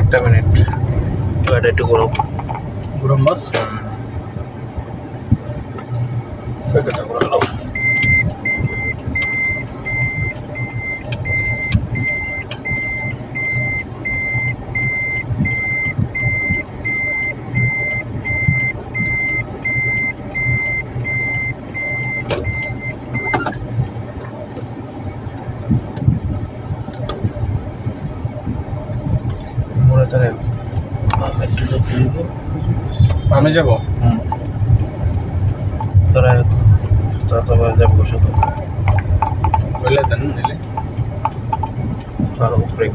একটা মিনিট গাড়িটা একটু গরম গরম বাস প্যাকেটটা করে নাও। আমি যাব তোরা তোরা যাবো শুধু বললে দেন নিলে ব্রেক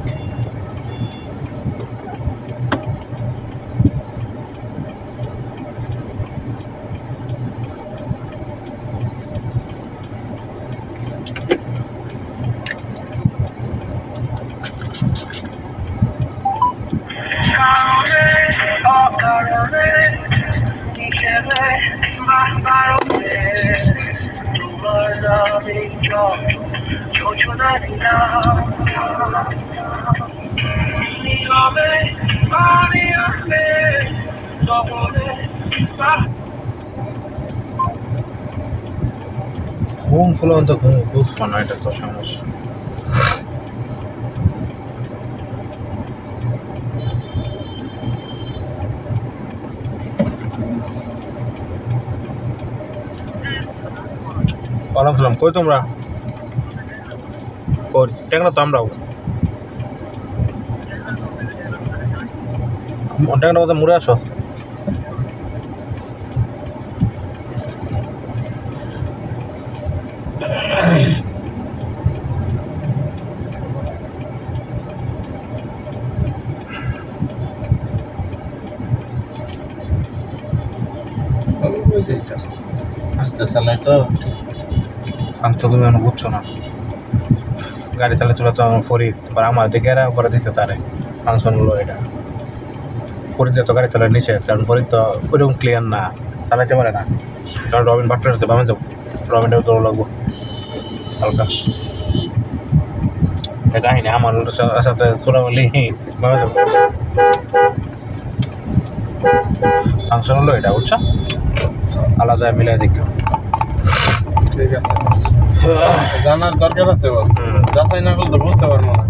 ঘুম ফুলে তো বুঝবো না, এটা তো সমস্যা। ওয়ালাইকুম কই তোমরা কই টেকনা তো আমরাও টেকনা মতো মুড়ে আসো। আস্তে চালাই তো ফাংশন তুমি মনে বুঝছো না, গাড়ি চালাচ্ছিল তো আমার ফরিদ আমার দিকে এরা পরে দিচ্ছে তারে ফাংশন হলো এটা। ফরিদে তো গাড়ি চালার নিষেধ, কারণ ফরিদ তো ওইরকম ক্লিয়ার না, চালাইতে পারে না, কারণ রবিন বাট্টার আছে বামে যাবো, রবিনটাও দৌড় লাগবো হালকা কাহিনী আমার সাথে চোরাবলি বামে যাবো ফাংশন হলো এটা বুঝছো, আলাদা মিলাই দেখো। ঠিক আছে জানার দরকার আছে, যাচাই না করলে তো বুঝতে পারবো না।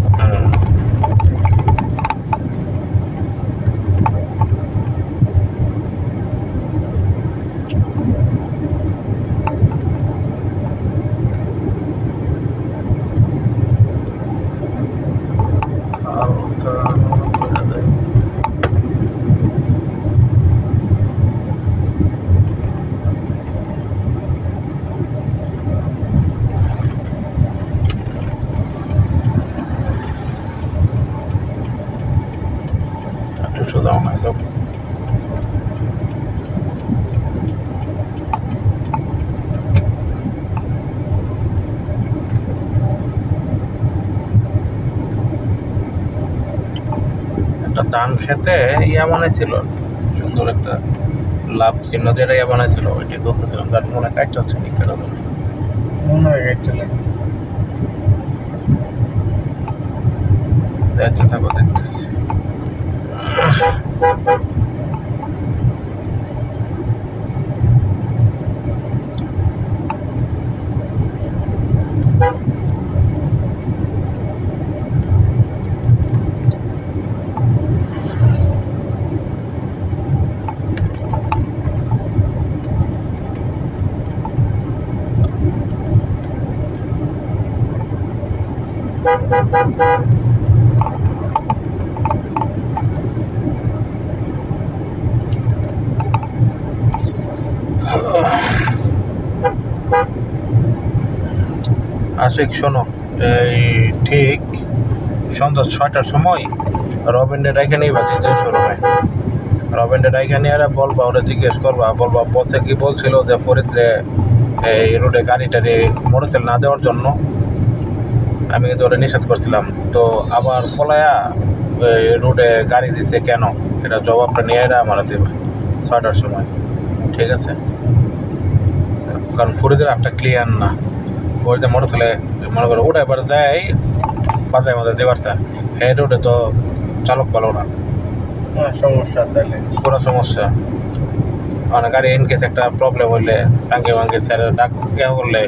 ধান খেতে ইয়া বানাইছিল, সুন্দর একটা লাভ চিহ্ন দিয়ে ইয়া বানাইছিল, ওইটা করতেছিলাম, তার মনে কাটতে হচ্ছে নিকের মনে হয় কাটতে লাগছে। দেখতে থাকো, দেখতেছি। আশিক শোনো, এই ঠিক সন্ধ্যা 6টার সময় রবিনদের এখানে বাজে শুরু হয়। রবিনদের এখানে এরা বলবা, ওরা জিজ্ঞেস করবা, বলবা বসে কি বলছিল যে ফরিদরে এই রোডে গাড়ি টাড়ি মোটরসাইকেল না দেওয়ার জন্য। আমি কিন্তু ওরা নিষেধ করছিলাম, তো আবার পলায়া রোডে গাড়ি দিচ্ছে কেন, এটা জবাবটা নিয়ে এরা আমার দেবে 6টার সময়, ঠিক আছে? কারণ ফরিদের হাটটা ক্লিয়ার না, ফরিদের মোটরসাইকেলে মনে করো ওটা এবার যায় বাজায় মধ্যে দেবার স্যার, এই রোডে তো চালক ভালো না, সমস্যা তাহলে পুরো সমস্যা। অনেক গাড়ি ইনকেস একটা প্রবলেম হইলে টাঙ্কি মাঙ্কি স্যার ডাক কেউ করলে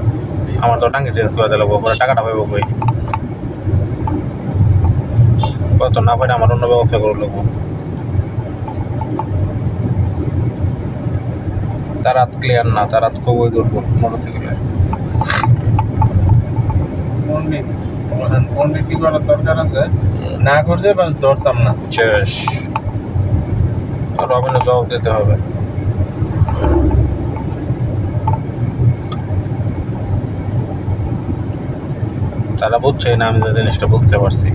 আমার তো টাঙ্কি চেঞ্জ করে দিলে পরে টাকাটা পাইব কই, কত না পাইলে আমার অন্য ব্যবস্থা করে নেবো। তার হাত ক্লিয়ার না, তার হাত খুবই দুর্বল মোটরসাইকেলে। পণ্ডিতি করার দরকার আছে, না করছে বাস ধরতাম না। শেষ, রবিনে জবাব দিতে হবে। তারা বুঝছে না, আমি যে জিনিসটা বুঝতে পারছি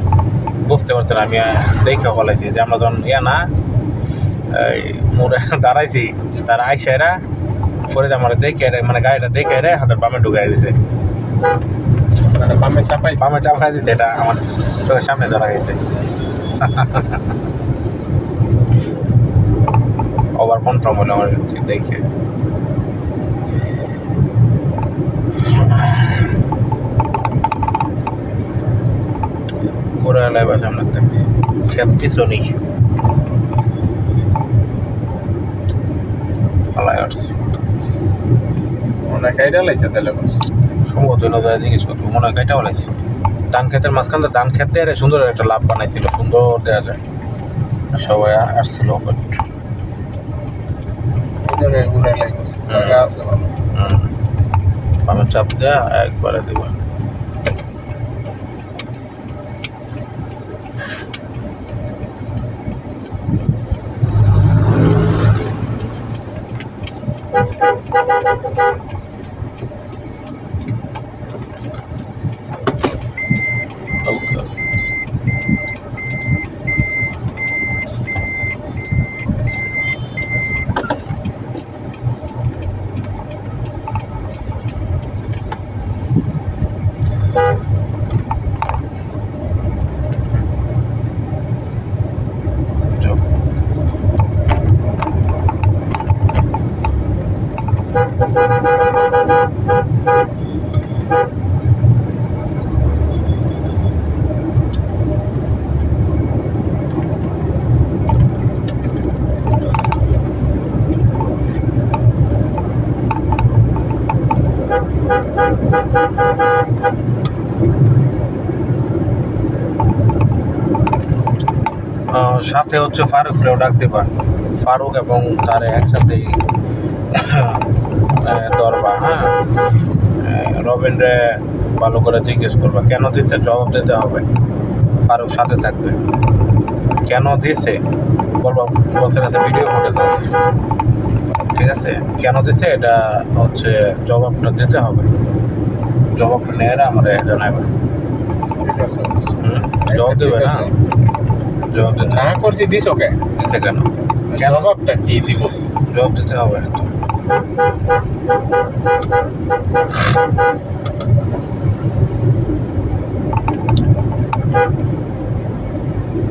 না, আমি দেখে বলাইছি যে আমরা যখন না এই মোড়ে দাঁড়াইছি, তারা আইসাইরা ফরিদ আমার দেখে মানে গাড়িটা দেখে রে হাতের বামে ঢুকাই দিছে, বামে চাপাই দিছে, এটা আমার চোখের সামনে ধরা গেছে। ওভার কনফার্ম হলো আমার দেখে। পুরো এলাকায় বাসা আমরা খেত পিছনই পালাই আসছি। মনে কাইটা লাইছে তাহলে সম্ভবত নজরে জিজ্ঞেস করতো, মনে হয় কাইটা বলেছি। ধান ক্ষেতের মাঝখান থেকে ধান খেতে সুন্দর একটা লাভ বানাইছিল, সুন্দর দেওয়া যায়, সবাই আসছিল। বামের চাপ দেওয়া একবারে দেবা। সাথে হচ্ছে ফারুককেও ডাক দিবা, ফারুক এবং তারে একসাথেই ধরবা। হ্যাঁ, রবিনরে ভালো করে জিজ্ঞেস করবা কেন দিছে, জবাব দিতে হবে। ফারুক সাথে থাকবে, কেন দিছে বলবা, বলছে কাছে ভিডিও ফুটেজ আছে, ঠিক আছে? কেন দিছে এটা হচ্ছে জবাবটা দিতে হবে, জবাবটা নিয়ে আমার জানাবে। ঠিক আছে, জবাব দেবে না, জবাব দিতে না করছি দিস ওকে দিছে কেন, জবাবটা কি দিব, জবাব দিতে হবে।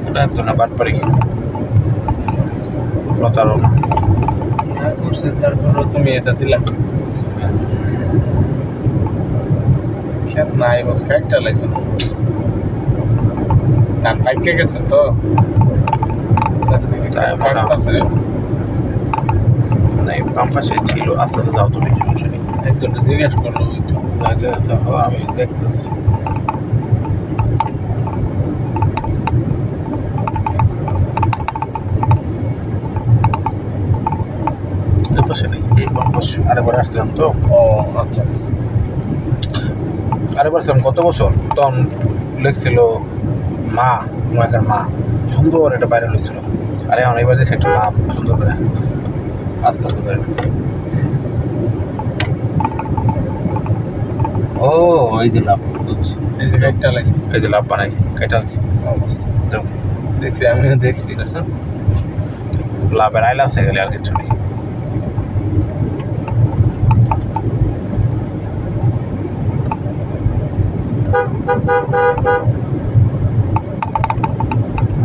এটা তো না বাটপারি, প্রতারণা না করছি, তারপর তুমি এটা দিলা। খেত নাই বস, কাইটা লাইছে ধান পাইকে গেছে তো পাম্পাসে ছিল। আস্তে আস্তে যাও তুমি, সমস্যা নেই। একজন জিজ্ঞাসা করলো ওই তো আমি দেখতেছি। পাশে নেই, এই পাম্পাস আরেকবার আসছিলাম তো। ও আচ্ছা, আরেকবার ছিলাম কত বছর, তখন লেখছিল মা, মায়ের মা, সুন্দর এটা বাইরে হয়েছিল। আর এখন এবার দেখছি একটা লাভ সুন্দর করে আস্তে আস্তে ও ওই যে লাভ বুঝছি, এই যে গাড়িটা লাইছি এই যে লাভ বানাইছি কেটে আনছি দেখছি, আমিও দেখছি। লাভের আইলা আছে গেলে আর কিছু নেই।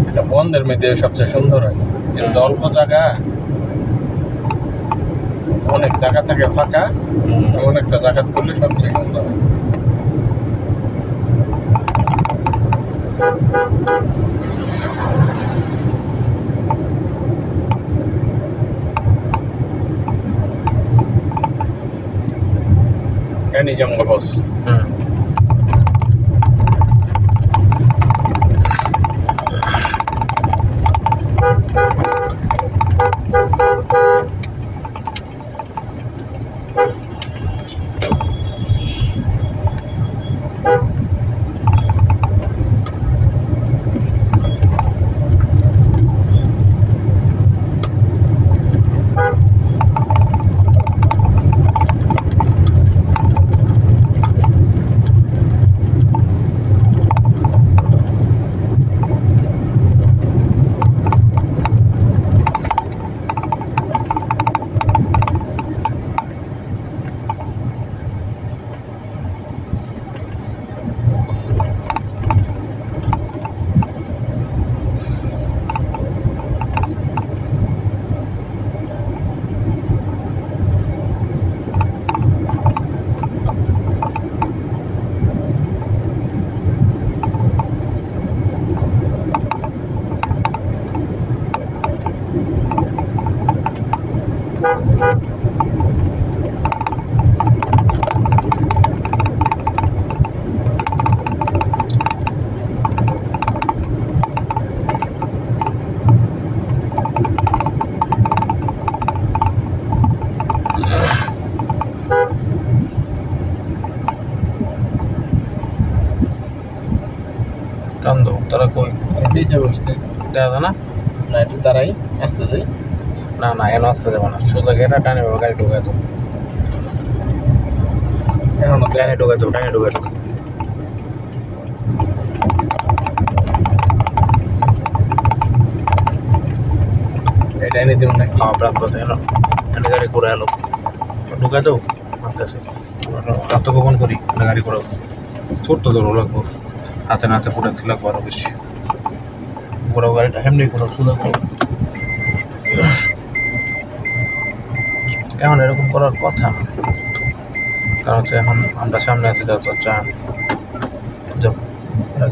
এটা বন্ধের মধ্যে সবচেয়ে সুন্দর হয়, কিন্তু অল্প জায়গা, অনেক জায়গা থাকে ফাঁকা, এমন একটা জায়গা করলে সবচেয়ে সুন্দর হয়। Any jungle boss. কান্দো তারা কই নিচে বসতে দেখা না না, একটু তারাই আসতে যাই। না না এনে আসতে যাবো না, সোজা গেটা টানে গাড়ি ঢুকাই দেবো, এখনো টানে ঢুকাই দেবো, টানে ঢুকাই দেবো। এটা এনে দেবো নাকি? হ্যাঁ প্লাস বাস এনো এনে গাড়ি করে এলো ঢুকাই দেবো হাতে আছে আত্মগোপন করি না গাড়ি করে ছোট্ট ধরো লাগবো, হাতে নাতে পুরো সিলাক আরো বেশি পুরো গাড়িটা এমনি পুরো সুন্দর করো। এখন এরকম করার কথা না, কারণ হচ্ছে এখন আমরা সামনে আছি যত চান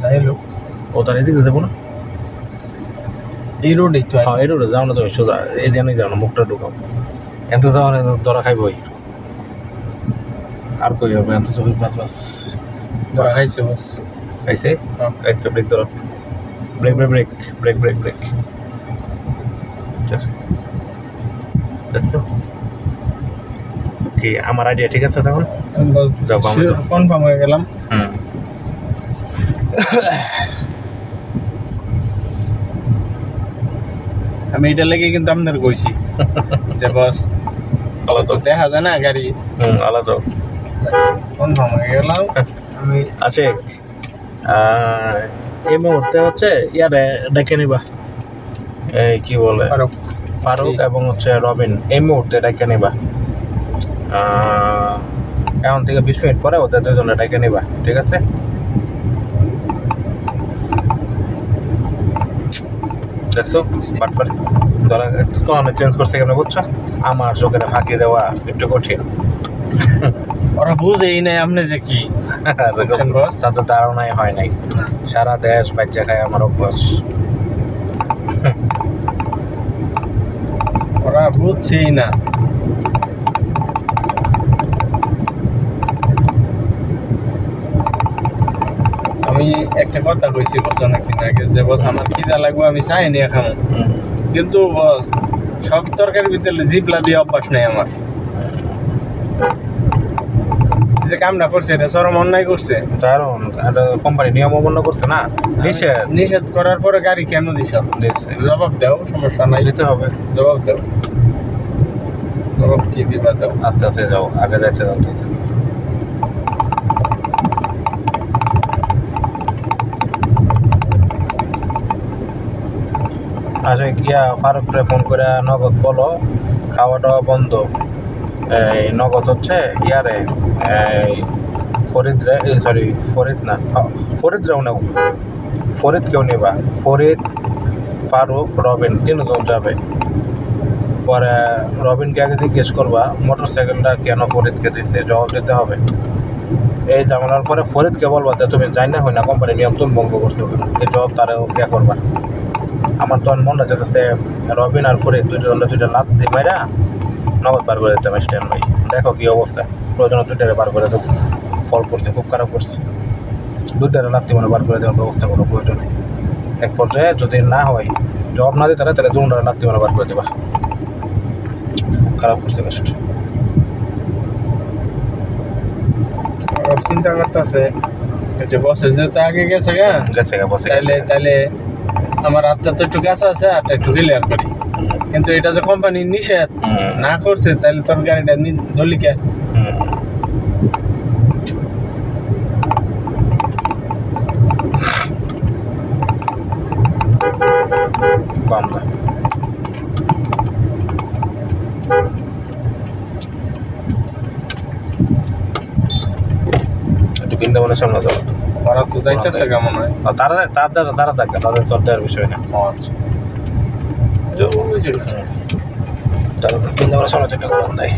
যাই লোক ও তার এদিকে যাবো না, এই রোডে তো হ্যাঁ এই রোডে যাও না তুমি সোজা এই জন্যই যাও না, মুখটা ঢুকাও এত যাও না ধরা খাইবই আর কই হবে এত চব্বিশ বাস বাস ধরা খাইছে বস। খাইছে একটা ব্রেক ধরো, break break break break break break দেখছো কি আমার আইডিয়া ঠিক আছে তখন বস যাও, আমরা যাও। কনফার্ম হয়ে গেলাম। আমি এটা লেগে কিন্তু আপনার কইছি যে বস আলাদা তো দেখা যায় না গাড়ি, আলাদা কনফার্ম হয়ে গেলাম আমি। আছে এই মুহূর্তে হচ্ছে ইয়ারে ডেকে নিবা, এই কি বলে ফারুক এবং হচ্ছে রবিন, এই মুহূর্তে ডেকে নিবা, এখন থেকে 20 মিনিট পরে ওদের দুজনে ডেকে নিবা, ঠিক আছে? দেখছো বাটপারি ধরা একটু তো অনেক চেঞ্জ করছে কেন বুঝছো, আমার চোখের ফাঁকি দেওয়া একটু কঠিন। ওরা বুঝেই নাই আপনি যে কি বুঝছেন বস, তাদের ধারণাই হয় নাই, সারা দেশ বাচ্চা খায় আমার অভ্যাস। ওরা বুঝছেই না। আমি একটা কথা কইছি বস অনেকদিন আগে যে বস আমার খিদা লাগবে আমি চাই নিয়ে খাবো, কিন্তু বস সব তরকারির ভিতরে জিবলা দিয়ে অভ্যাস নাই আমার। যে কামটা করছে এটা চরম অন্যায় করছে, কারণ কোম্পানি নিয়ম অমান্য করছে না, নিষেধ করার পরে গাড়ি কেন দিছ? জবাব দাও, সমস্যা নাই, দিতে হবে, জবাব দাও। জবাব কি দিবা দাও, আস্তে আস্তে যাও, আগে যাইতে যাও। আসে গিয়া ফারুকরে ফোন করে নগদ বলো খাওয়া দাওয়া বন্ধ, এই নগদ হচ্ছে ইয়ারে এই ফরিদরে, সরি ফরিদ না, ফরিদরেও নেব, ফরিদকেও নেবা, ফরিদ ফারুক রবিন তিনজন যাবে। পরে রবিনকে আগে জিজ্ঞেস করবা মোটর সাইকেলটা কেন ফরিদকে দিচ্ছে, জবাব দিতে হবে। এই ঝামেলার পরে ফরিদকে বলবা যে তুমি যাই না হয় না কোম্পানির নিয়ম তুমি ভঙ্গ করছো কেন, এই জবাব তারাও ইয়ে করবা। আমার তখন মনটা যেতেছে রবিন আর ফরিদ দুইটা লাভ দিয়ে মাইরা নগদ বার করে দিতে স্ট্যান্ড ভাই। দেখো কি অবস্থা, প্রয়োজন দুইটারে বার করে দেবো, ফল করছে খুব খারাপ করছে, দুইটারে লাভ দিয়ে বার করে দেওয়ার ব্যবস্থা কোনো প্রয়োজন নেই। এক পর্যায়ে যদি না হয় জবাব না দিতে তাহলে দুটারে লাভ দিয়ে বার করে দেবা, খারাপ করছে কাজটা। চিন্তা করতেছে যে বসে যেহেতু আগে গেছে গেছে বসে তাহলে আমার হাতটা তো একটু কাছে আছে, হাতটা একটু ক্লিয়ার করি। কিন্তু এটা যে কোম্পানি নিষেধ না করছে তাহলে তোর গাড়িটা ধরলি কে? বামলা একটু বৃন্দাবনের সামনে যাবো, ওরা তো যাইতেছে কেমন হয়। তারা থাকবে, তাদের তোর দেওয়ার বিষয় না। আচ্ছা তারা বৃন্দাবনের সামনে একটা কোরআন দেয়।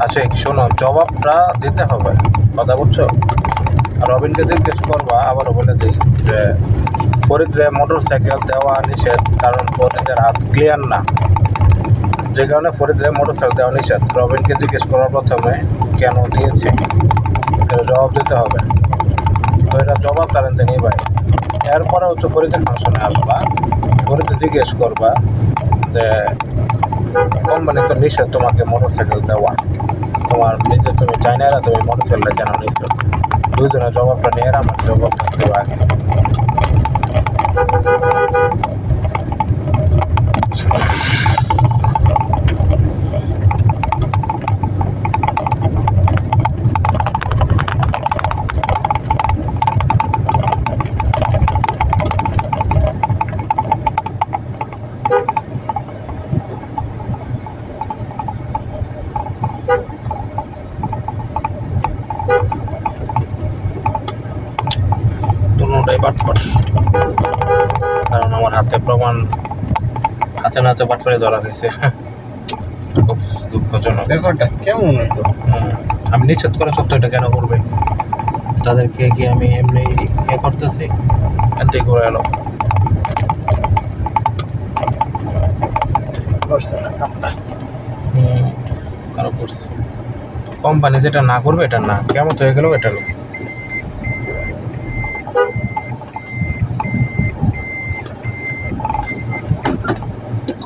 আচ্ছা শোনো, জবাবটা দিতে হবে, কথা বলছো। রবিনকে জিজ্ঞেস করবা, আবারও বলে দিই যে ফরিদরে মোটর সাইকেল দেওয়া নিষেধ, কারণ ফরিদের হাত ক্লিয়ার না, যে কারণে ফরিদরে মোটর সাইকেল দেওয়া নিষেধ। রবিনকে জিজ্ঞেস করার প্রথমে কেন দিয়েছে এটা জবাব দিতে হবে। তো এটা জবাব তারেনতে নেই ভাই। এরপরে হচ্ছে ফরিদের ফাংশনে আসবা, ফরিদে জিজ্ঞেস করবা যে কোম্পানি তো নিষেধ তোমাকে মোটর সাইকেল দেওয়া, তোমার নিজে তুমি চাই না, তুমি মোটর সাইকেলটা কেন নিচ্ছ। দুজনের জবাবটা নিয়ে আমার জবাবটা দেওয়া আগে। দুটোটাই বাটপাট, কারণ আমার হাতে প্রমাণ, হাতে নাতে বাটপাড়ে ধরা হয়েছে, খুব দুঃখজনক। ব্যাপারটা কেমন হইলো? আমি নিশ্চিত করে সত্য এটা কেন করবে, তাদেরকে কি আমি এমনি ইয়ে করতেছি, এতেই করে এলো খারাপ করছে। কোম্পানি যেটা না করবে এটা না, কেমন হয়ে গেল এটা না।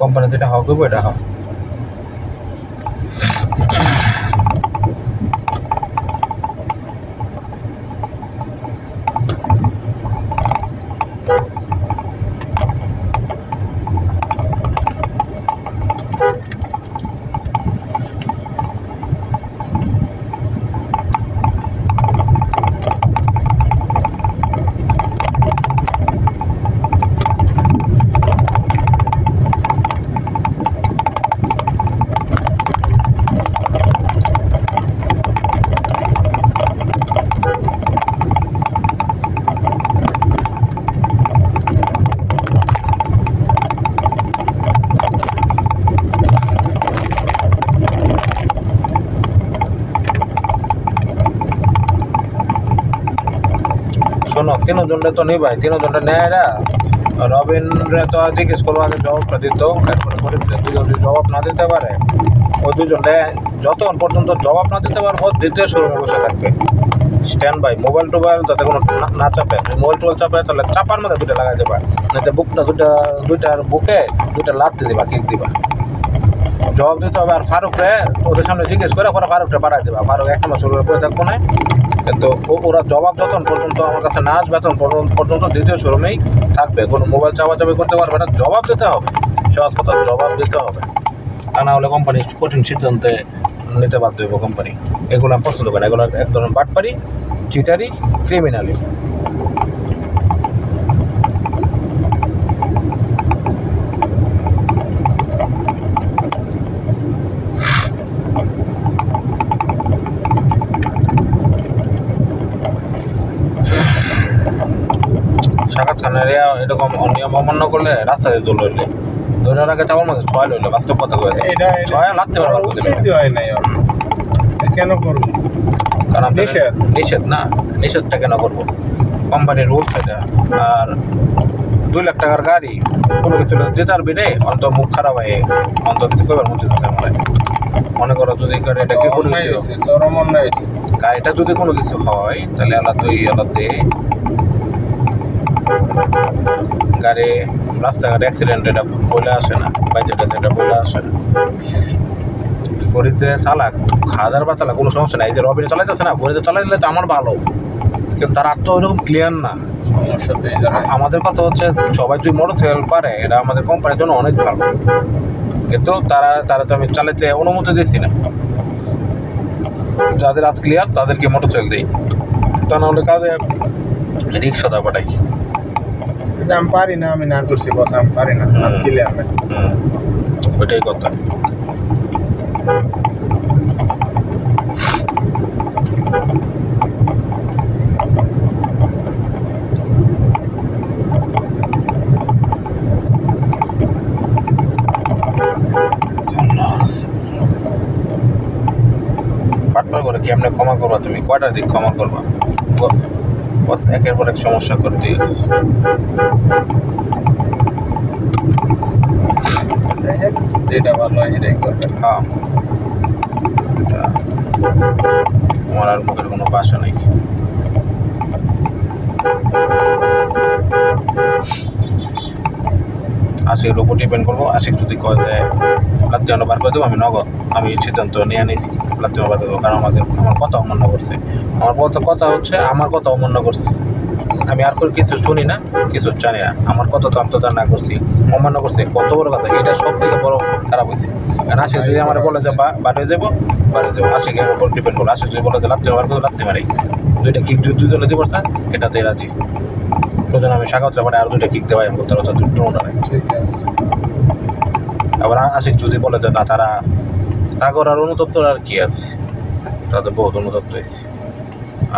কোম্পানি যেটা হওয়া করবো এটা হয়। শোনো, তিনজনটা তো নেই ভাই, তিনজনটা নেয় না। রবিনরে তো জিজ্ঞেস করবো আগে জবাবটা দিত, এরপরে ফরিদরে দুজন যদি জবাব না দিতে পারে, ওই দুজনটা যতক্ষণ পর্যন্ত জবাব না দিতে পারবো দ্বিতীয় শোরুমে বসে থাকবে স্ট্যান্ড বাই। মোবাইল টোবাইল যাতে কোনো না চাপে, মোবাইল টোবাইল চাপে তাহলে চাপার মধ্যে দুটো লাগাই দেবা, যাতে বুকটা দুইটার বুকে দুইটা লাভ দিয়ে দিবা, কিক দিবা, জবাব দিতে হবে। আর ফারুকরে ওদের সামনে জিজ্ঞেস করে পরে ফারুকরে বাড়াই দেবা, ফারুক একটা মাস করে থাকবো না। কিন্তু ওরা জবাব যতক্ষণ পর্যন্ত আমার কাছে না আসবে তখন পর্যন্ত দ্বিতীয় শোরুমেই থাকবে, কোনো মোবাইল চাপাচাপি করতে পারবে না, জবাব দিতে হবে, সহজ কথা জবাব দিতে হবে। তা না হলে কোম্পানি কঠিন সিদ্ধান্তে নিতে বাধ্য হইব কোম্পানি। এগুলো আমি পছন্দ করি না, এগুলো এক ধরনের বাটপারি, চিটারি, ক্রিমিনালি। সাক্ষাৎ খানের এরকম নিয়ম অমান্য করলে রাস্তায় দোল হইলে ধরার আগে চাওয়ার মধ্যে ছয় লইলে বাস্তব কথা কয়ে এটা ছয় লাগতে পারবার উচিত হয় নাই ওর। কেন করবো? কারণ নিষেধ। নিষেধ না, নিষেধটা কেন করবো? কোম্পানির রুলস এটা। আর 2 লাখ টাকার গাড়ি কোনো কিছু যেতে পারবি রে, অন্ত মুখ খারাপ হয়, অন্ত কিছু কইবার মধ্যে আমার মনে করো যদি এটা কি কোনো কিছু চরম অন্যায় হয়েছে। গাড়িটা যদি কোনো কিছু হয় তাহলে আলাদা গাড়ি রাস্তাঘাটে অ্যাক্সিডেন্ট এটা বলে আসে না, বাইচাটা এটা বলে আসে না। ফরিদে চালাক, হাজার বা চালাক, কোনো সমস্যা নাই। এই যে রবিনে চালাইতেছে না, ফরিদে চালাই দিলে তো আমার ভালো, কিন্তু তার আর তো ওইরকম ক্লিয়ার না। সমস্যা তো এই জায়গায়। আমাদের কথা হচ্ছে সবাই যদি মোটরসাইকেল পারে এটা আমাদের কোম্পানির জন্য অনেক ভালো, কিন্তু তারা তো আমি চালাইতে অনুমতি দিচ্ছি না। যাদের হাত ক্লিয়ার তাদেরকে মোটরসাইকেল দিই, তা নাহলে কাজে রিক্সাটা পাঠাই। আমি পারি না, আমি না করছি বস, আমি পারি না, আমি ক্লিয়ার না। ওইটাই কথা। পাটপার করে কেমনে ক্ষমা করবা তুমি? কয়টার দিক ক্ষমা করবা? একের পর এক সমস্যা করতে যেটা ভালো হয় এটাই করবে। হ্যাঁ, আমার আর মুখের কোনো ভাষা নেই। আশিকের উপর ডিপেন্ড করবো। আশিক যদি কয় যে লাত্তিমানো বার করে দেবো, আমি নগদ, আমি সিদ্ধান্ত নিয়ে নিয়েছি লাত্তিমা বার করে দেবো, কারণ আমার কথা অমান্য করছে। আমার কথা হচ্ছে আমার কথা অমান্য করছে। আমি আর কোনো কিছু শুনি না, কিছু জানি না, আমার কথা তো আন্তর্জাল না করছি, অমান্য করছে, কত বড় কথা। এটা সব থেকে বড় খারাপ হয়েছে। কারণ আশিক যদি আমার বলে যে বাড়ি যাবো, আশিকের উপর ডিপেন্ড করবো। আশিক যদি বলে যে লাত্তিমা বার করে লাত্তি মারি, দুইটা কিক দুজনে দিব স্যার, এটাতে রাজি। প্রয়োজন আমি স্বাগত পাঠাই আর 2টা কিক দেওয়াই আমি করতে পারছি, ঠিক আছে। আবার আশিক যদি বলে যে না তারা টাগর আর অনুতপ্ত আর কি আছে, তাদের বহুত অনুতপ্ত হয়েছে,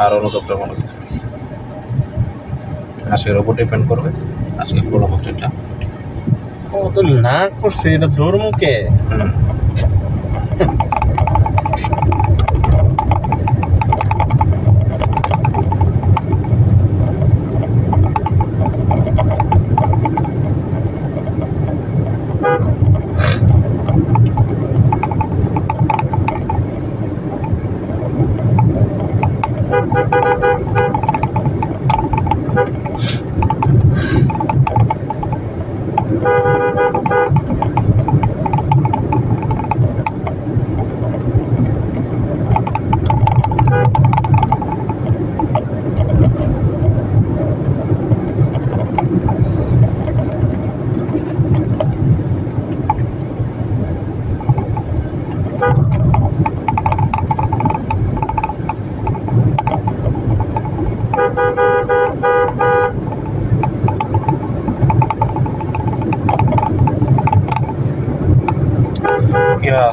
আর অনুতপ্ত কোনো কিছু নেই। আশিকের উপর ডিপেন্ড করবে, আশিকের প্রণবটা ও তো না করছে, এটা ধর্মকে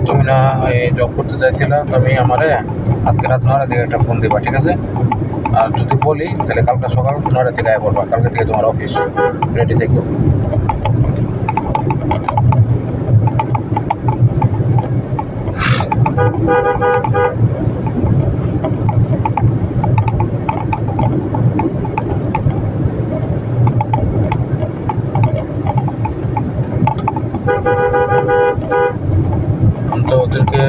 তুমি না এই জব করতে চাইছিলা, তুমি আমারে আজকে রাত 9টার দিকে একটা ফোন দিবা, ঠিক আছে? আর যদি বলি তাহলে কালকে সকাল 9টা থেকে আয় করবা, কালকে থেকে তোমার অফিস রেডি থেকো। আমি তো ওদেরকে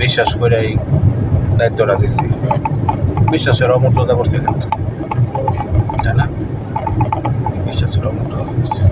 বিশ্বাস করে এই দায়িত্বটা দিচ্ছি, বিশ্বাসের অমূল্যতা করছে, কিন্তু তাই না? বিশ্বাসের অমূল্যতা করছে।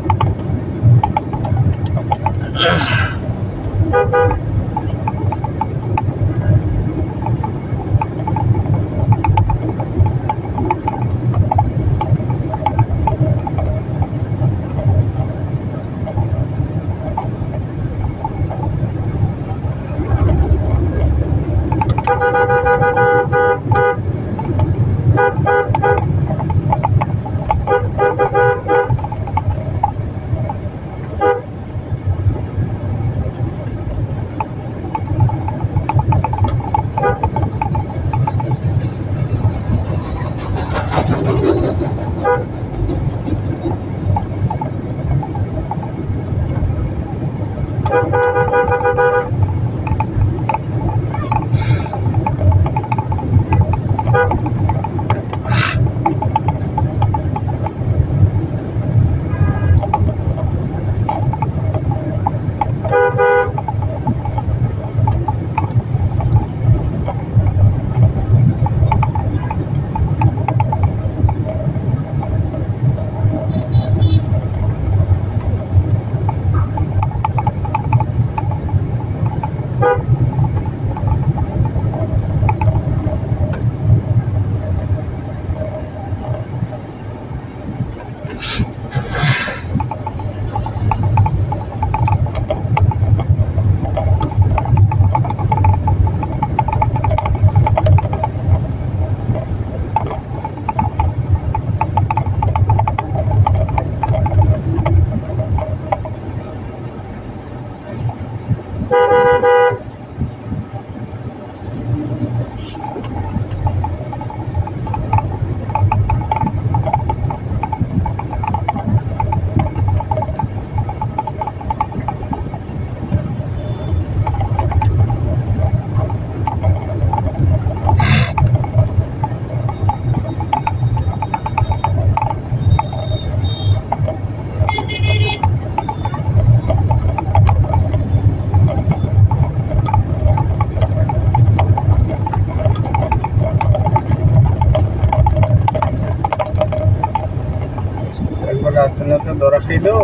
একবার রাতে রাতে ধরা খাইলো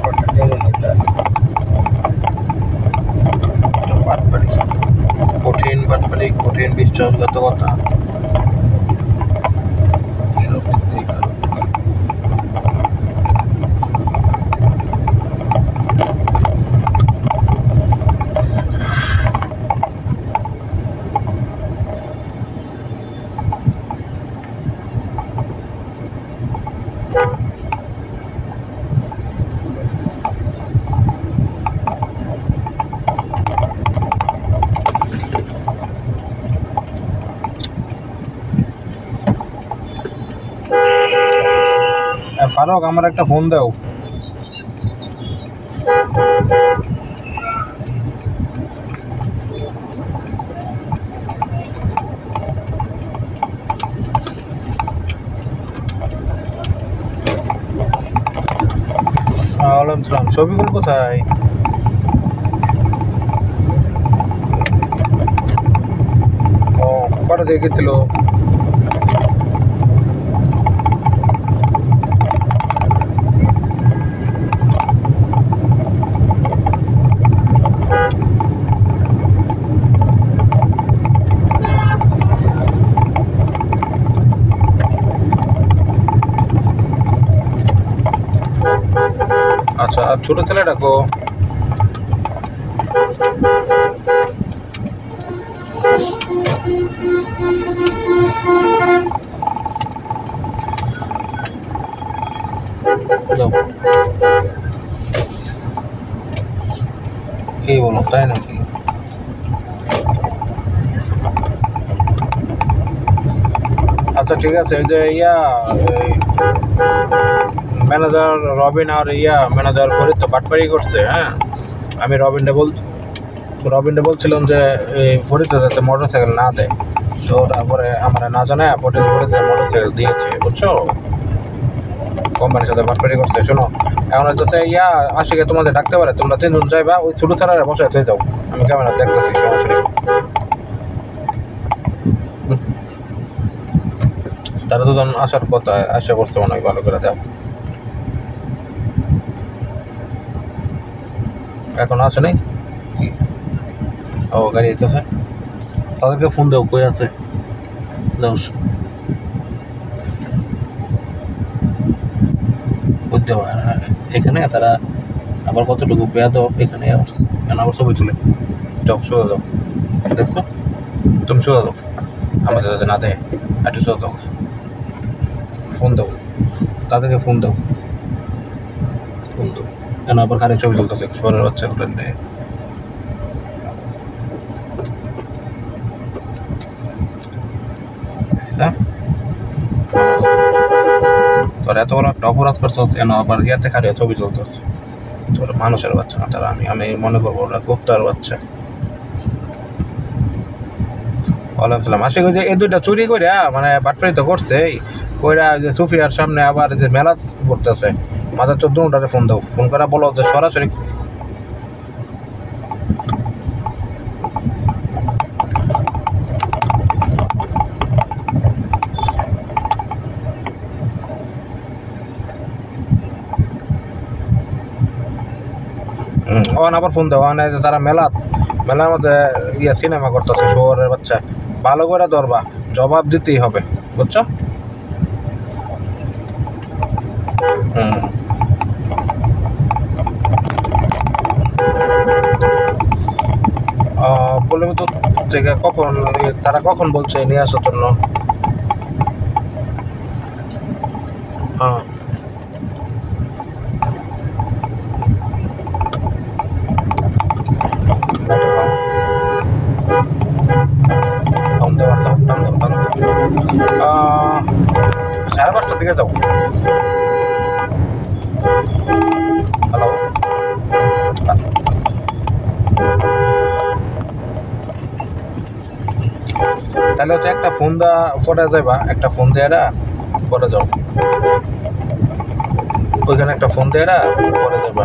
ওটা কেমন ওটা বাটপাড়ি কঠিন বিশ্বাসঘাতকতা সব দিক থেকে ফারুক আমার একটা ফোন দাও ওয়ালাইকুম আসসালাম শফিকুল কোথায় ও কটা দিয়ে গেছিল আচ্ছা আর ছোট ছেলে ডাকো কি বলো তাই নাকি আচ্ছা ঠিক আছে ওই যে ম্যানেজার রবিন আর ম্যানেজার ফরিদ তো বাটপাড়ি করছে হ্যাঁ আমি রবিনটা বলছিলাম যে এই ফরিদে যাতে মোটর সাইকেল না দেয় তো তারপরে আমরা না জানায় ফরিদে মোটর সাইকেল দিয়েছে বুঝছো কোম্পানির সাথে বাটপাড়ি করছে শোনো এখন হচ্ছে আশিকে তোমাদের ডাকতে পারে তোমরা তিনজন যাইবা ওই ছোটো ছাড়া বসে চলে যাও আমি ক্যামেরা দেখতেছি সমস্যা নেই তারা দুজন আসার কথা আশা করছে অনেক ভালো করে দাও এখন আসে নাই ও গাড়ি যেতেছে তাদেরকে ফোন দাও কই আছে যাও বুঝতে এখানে তারা আবার কতটুকু পেয়াদ এখানে আবার ছবি তুলে যাও শোয়া দাও দেখছো তুমি শোয়া দাও আমাদের যাতে না দেয় একটু শোয়া দাও ফোন দাও তাদেরকে ফোন দাও কেন আবার খালি ছবি তুলতেছে শহরের বাচ্চা উঠেন দেয় তোর এত বড় একটা অপরাধ করছস কেন আবার ইয়াতে খালি ছবি তুলতেছে তোর মানুষের বাচ্চা না তারা আমি মনে করবো ওরা গুপ্তার বাচ্চা ওয়ালাইকুম আশা করি যে এই দুইটা চুরি করে মানে বাটপাড়ি তো করছে কইরা যে সুফিয়ার সামনে আবার যে মেলা করতেছে মাথার 14টারে ফোন দাও ফোন করা বলো যে সরাসরি আবার ফোন দাও তারা মেলার মধ্যে সিনেমা করতেছে শহরের বাচ্চা ভালো করে ধরবা জবাব দিতেই হবে বুঝছো হুম। পল্লবীপুর থেকে কখন তারা কখন বলছে নিয়ে আসার জন্য? হ্যাঁ। সাড়ে পাঁচটার দিকে যাও। হ্যালো, তাহলে হচ্ছে একটা ফোন দা পরে যাইবা, একটা ফোন দেয়া পরে যাও, ওইখানে একটা ফোন দেয়া পরে যাবা।